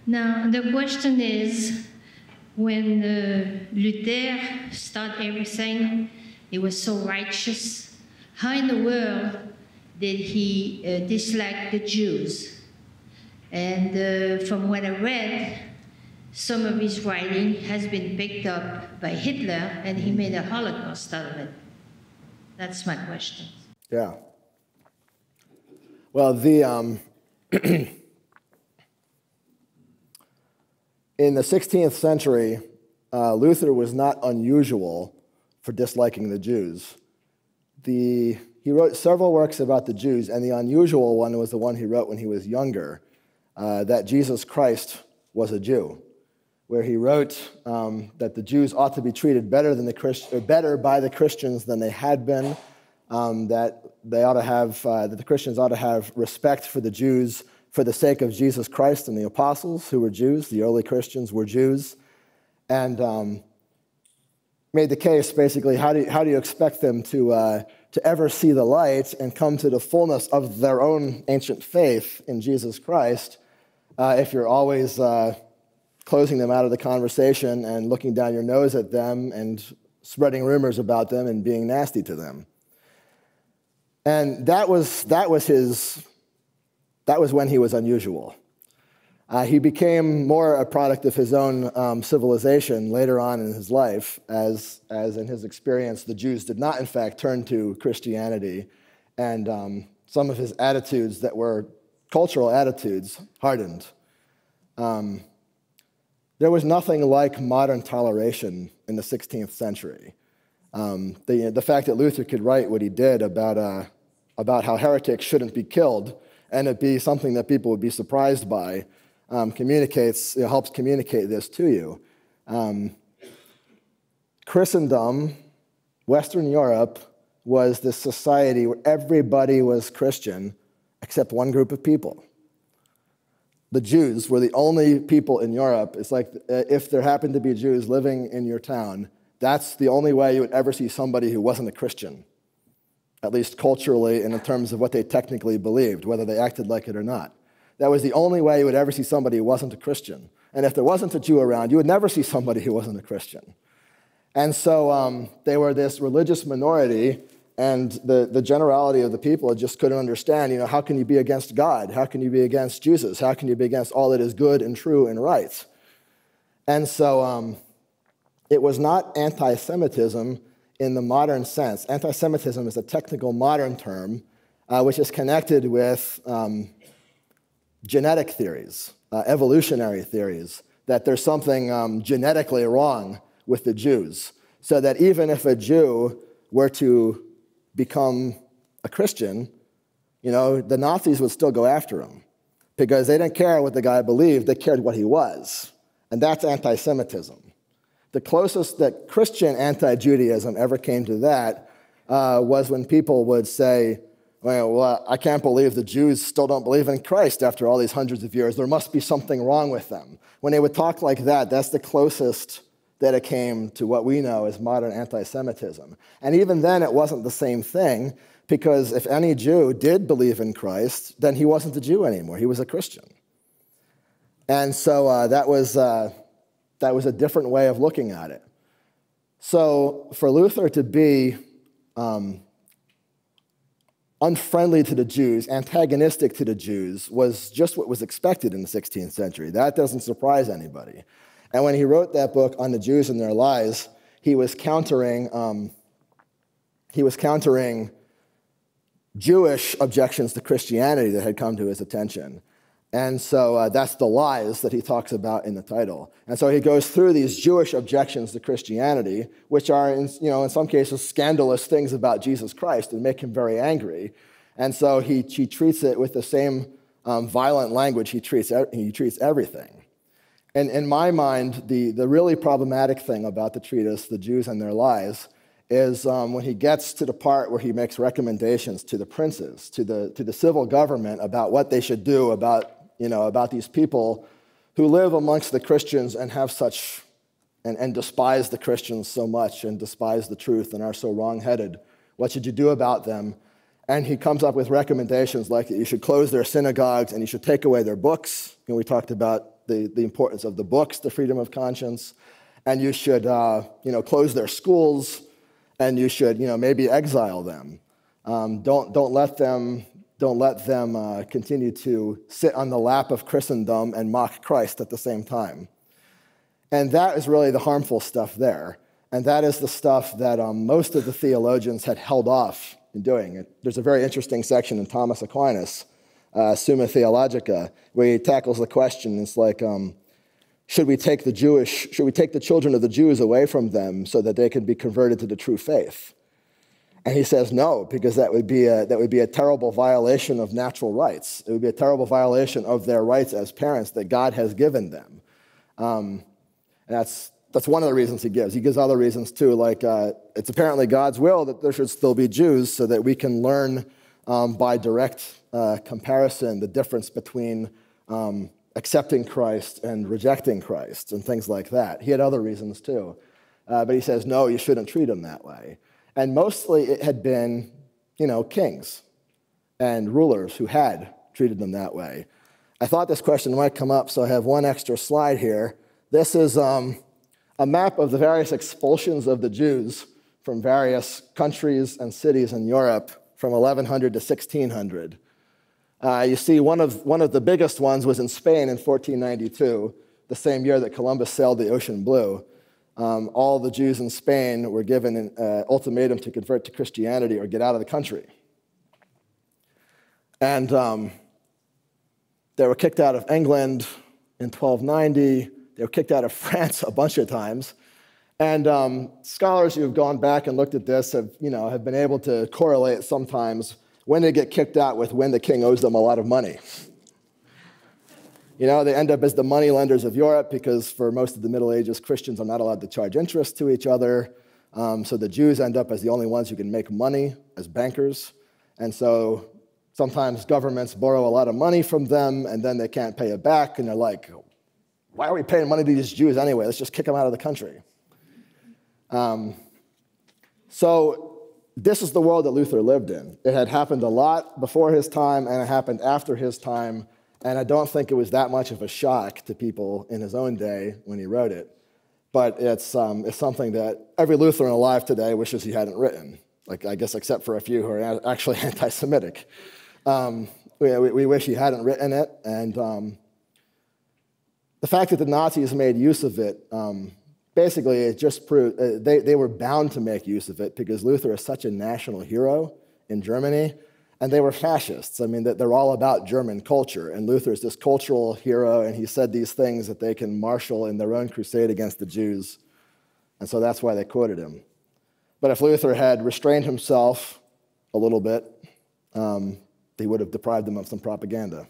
Now, the question is, when Luther started everything, he was so righteous. How in the world did he dislike the Jews? And from what I read, some of his writing has been picked up by Hitler, and he made a Holocaust out of it. That's my question. Yeah. Well, in the 16th century, Luther was not unusual for disliking the Jews. He wrote several works about the Jews, and the unusual one was the one he wrote when he was younger, that Jesus Christ was a Jew, where he wrote that the Jews ought to be treated better by the Christians than they had been, that the Christians ought to have respect for the Jews for the sake of Jesus Christ and the apostles who were Jews. The early Christians were Jews, and made the case basically, how do you expect them to ever see the light and come to the fullness of their own ancient faith in Jesus Christ if you're always closing them out of the conversation and looking down your nose at them and spreading rumors about them and being nasty to them. And that was when he was unusual. He became more a product of his own civilization later on in his life, as in his experience, the Jews did not, in fact, turn to Christianity, and some of his attitudes that were cultural attitudes hardened. There was nothing like modern toleration in the 16th century. The fact that Luther could write what he did about how heretics shouldn't be killed and it be something that people would be surprised by helps communicate this to you. Christendom, Western Europe, was this society where everybody was Christian except one group of people. The Jews were the only people in Europe. It's like if there happened to be Jews living in your town, that's the only way you would ever see somebody who wasn't a Christian, at least culturally and in terms of what they technically believed, whether they acted like it or not. That was the only way you would ever see somebody who wasn't a Christian. And if there wasn't a Jew around, you would never see somebody who wasn't a Christian. And so they were this religious minority, and the generality of the people just couldn't understand, how can you be against God? How can you be against Jesus? How can you be against all that is good and true and right? And so it was not anti-Semitism in the modern sense. Anti-Semitism is a technical modern term which is connected with genetic theories, evolutionary theories, that there's something genetically wrong with the Jews, so that even if a Jew were to become a Christian, the Nazis would still go after him because they didn't care what the guy believed, they cared what he was. And that's anti-Semitism. The closest that Christian anti-Judaism ever came to that was when people would say, well, I can't believe the Jews still don't believe in Christ after all these hundreds of years. There must be something wrong with them. When they would talk like that, that's the closest that it came to what we know as modern anti-Semitism. And even then, it wasn't the same thing, because if any Jew did believe in Christ, then he wasn't a Jew anymore. He was a Christian. And so that was a different way of looking at it. So for Luther to be unfriendly to the Jews, antagonistic to the Jews, was just what was expected in the 16th century. That doesn't surprise anybody. And when he wrote that book on the Jews and their lies, he was countering Jewish objections to Christianity that had come to his attention. And so that's the lies that he talks about in the title. And so he goes through these Jewish objections to Christianity, which are, in some cases, scandalous things about Jesus Christ and make him very angry. And so he treats it with the same violent language he treats everything. And in my mind, the really problematic thing about the treatise, The Jews and Their Lies, is when he gets to the part where he makes recommendations to the princes, to the civil government about what they should do about these people who live amongst the Christians and have such, and despise the Christians so much and despise the truth and are so wrong-headed. What should you do about them? And he comes up with recommendations like that you should close their synagogues and you should take away their books. We talked about the importance of the books, the freedom of conscience, and you should close their schools, and you should maybe exile them. Don't let them continue to sit on the lap of Christendom and mock Christ at the same time. And that is really the harmful stuff there. And that is the stuff that most of the theologians had held off in doing. There's a very interesting section in Thomas Aquinas, Summa Theologica, where he tackles the question. It's like, should we take the children of the Jews away from them so that they could be converted to the true faith? And he says no, because that would be a terrible violation of natural rights. It would be a terrible violation of their rights as parents that God has given them. And that's one of the reasons he gives. He gives other reasons too, like it's apparently God's will that there should still be Jews so that we can learn by direct comparison the difference between accepting Christ and rejecting Christ and things like that. He had other reasons too. But he says, no, you shouldn't treat them that way. And mostly it had been, kings and rulers who had treated them that way. I thought this question might come up, so I have one extra slide here. This is a map of the various expulsions of the Jews from various countries and cities in Europe from 1100 to 1600. You see one of the biggest ones was in Spain in 1492, the same year that Columbus sailed the ocean blue. All the Jews in Spain were given an ultimatum to convert to Christianity or get out of the country. And they were kicked out of England in 1290. They were kicked out of France a bunch of times. And scholars who have gone back and looked at this have been able to correlate sometimes when they get kicked out with when the king owes them a lot of money. They end up as the moneylenders of Europe because for most of the Middle Ages, Christians are not allowed to charge interest to each other. So the Jews end up as the only ones who can make money as bankers. And so sometimes governments borrow a lot of money from them, and then they can't pay it back. And they're like, why are we paying money to these Jews anyway? Let's just kick them out of the country. So this is the world that Luther lived in. It had happened a lot before his time, and it happened after his time. And I don't think it was that much of a shock to people in his own day when he wrote it. But it's something that every Lutheran alive today wishes he hadn't written, like I guess except for a few who are actually anti-Semitic. We wish he hadn't written it. And the fact that the Nazis made use of it, basically it just proved they were bound to make use of it because Luther is such a national hero in Germany. And they were fascists. I mean, they're all about German culture. And Luther is this cultural hero, and he said these things that they can marshal in their own crusade against the Jews. And so that's why they quoted him. But if Luther had restrained himself a little bit, he would have deprived them of some propaganda.